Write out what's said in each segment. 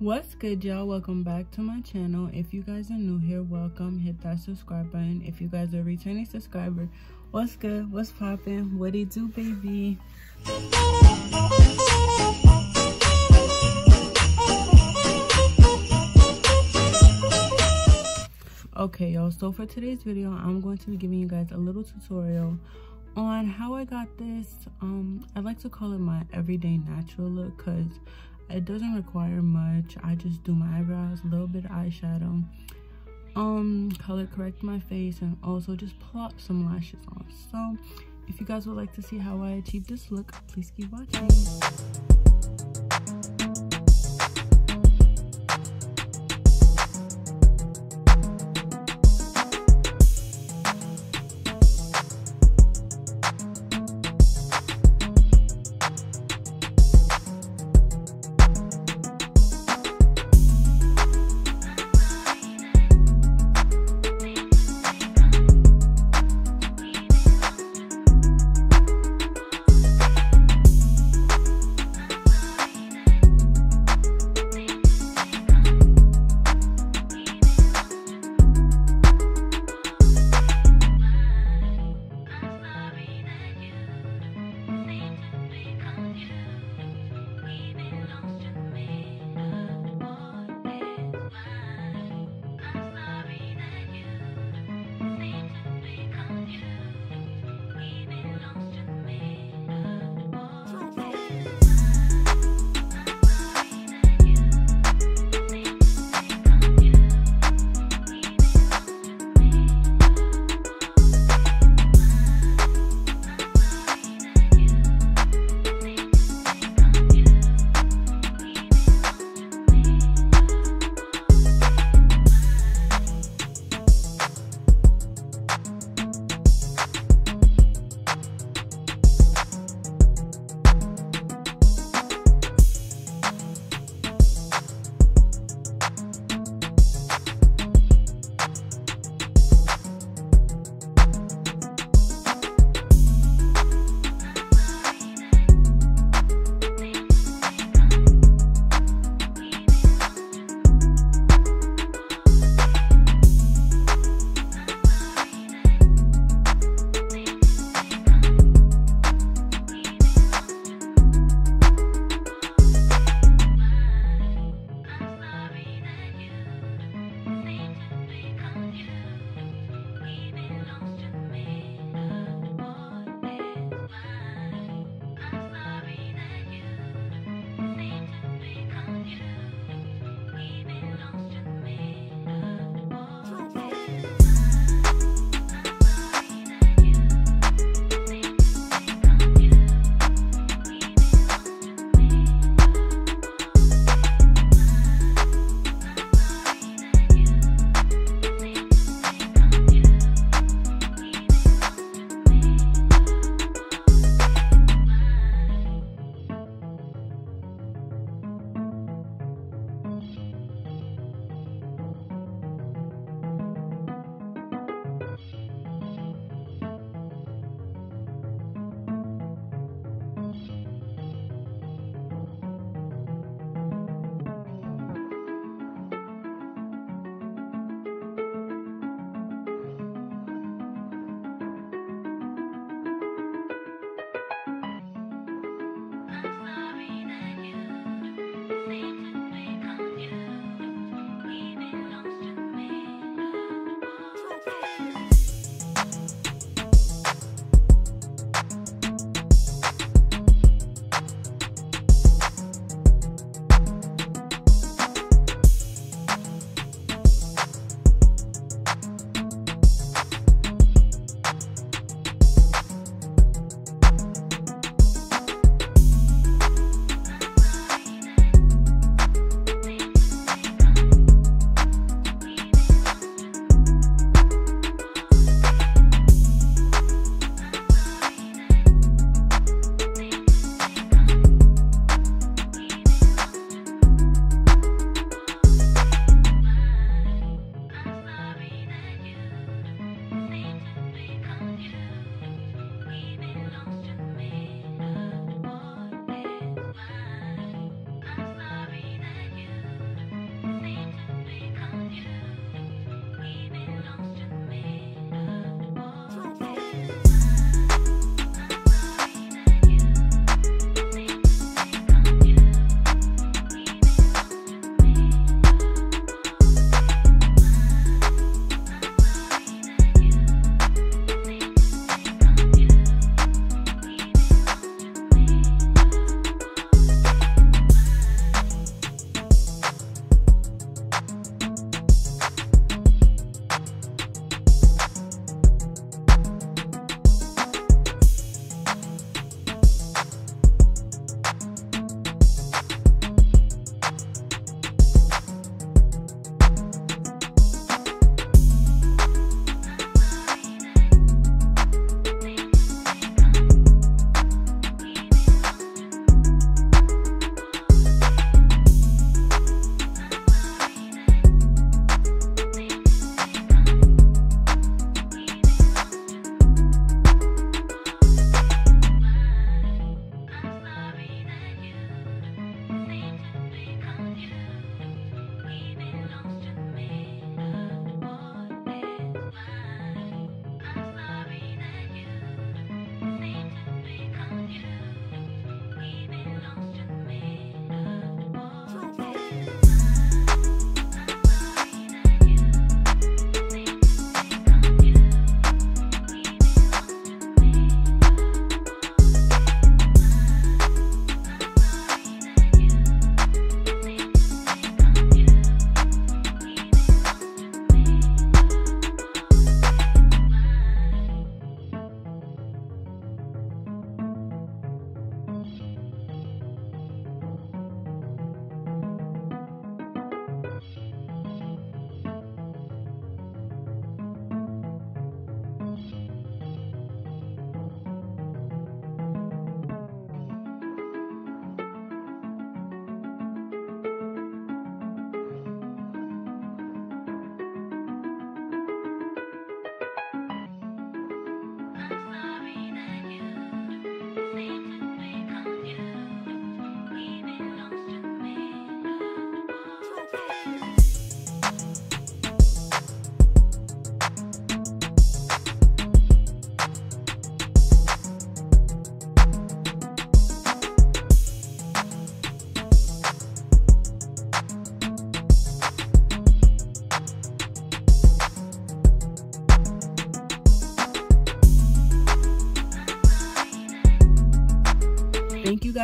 What's good, y'all? Welcome back to my channel. If you guys are new here, welcome. Hit that subscribe button. If you guys are a returning subscriber, what's good? What's poppin'? What it do, baby? Okay, y'all, so for today's video, I'm going to be giving you guys a little tutorial on how I got this. I like to call it my everyday natural look because it doesn't require much. I just do my eyebrows, a little bit of eyeshadow, color correct my face, and also just plop some lashes on. So if you guys would like to see how I achieve this look, please keep watching.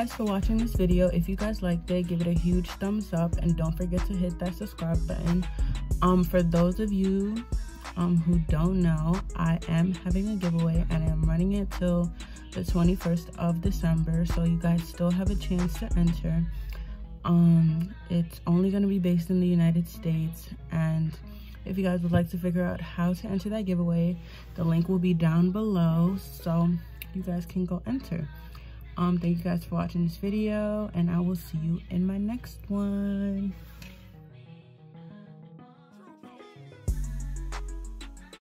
guys for watching this video. If you guys liked it, give it a huge thumbs up and don't forget to hit that subscribe button. For those of you who don't know, I am having a giveaway and I'm running it till the 21st of December, so you guys still have a chance to enter. It's only going to be based in the United States, and if you guys would like to figure out how to enter that giveaway, the link will be down below so you guys can go enter. Thank you guys for watching this video, and I will see you in my next one.